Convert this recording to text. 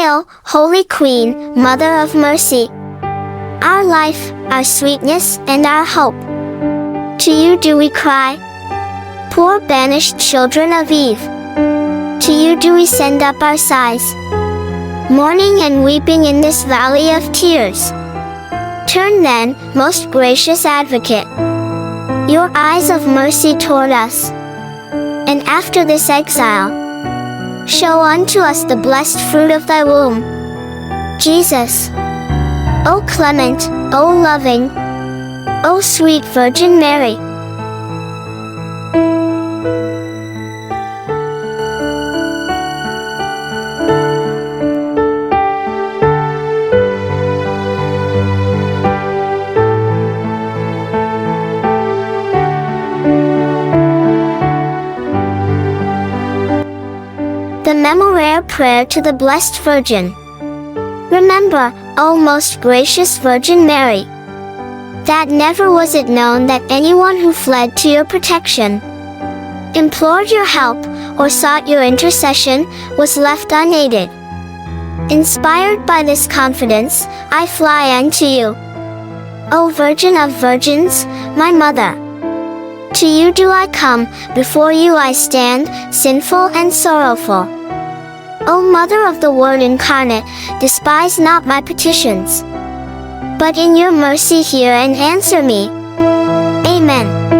Hail, Holy Queen, Mother of Mercy, our life, our sweetness, and our hope. To you do we cry, poor banished children of Eve. To you do we send up our sighs, mourning and weeping in this valley of tears. Turn then, most gracious Advocate, your eyes of mercy toward us, and after this exile, show unto us the blessed fruit of thy womb, Jesus. O clement, O loving, O sweet Virgin Mary. The Memorare Prayer to the Blessed Virgin. Remember, O most gracious Virgin Mary, that never was it known that anyone who fled to your protection, implored your help, or sought your intercession, was left unaided. Inspired by this confidence, I fly unto you, O Virgin of Virgins, my Mother. To you do I come, before you I stand, sinful and sorrowful. O Mother of the Word incarnate, despise not my petitions, but in your mercy hear and answer me. Amen.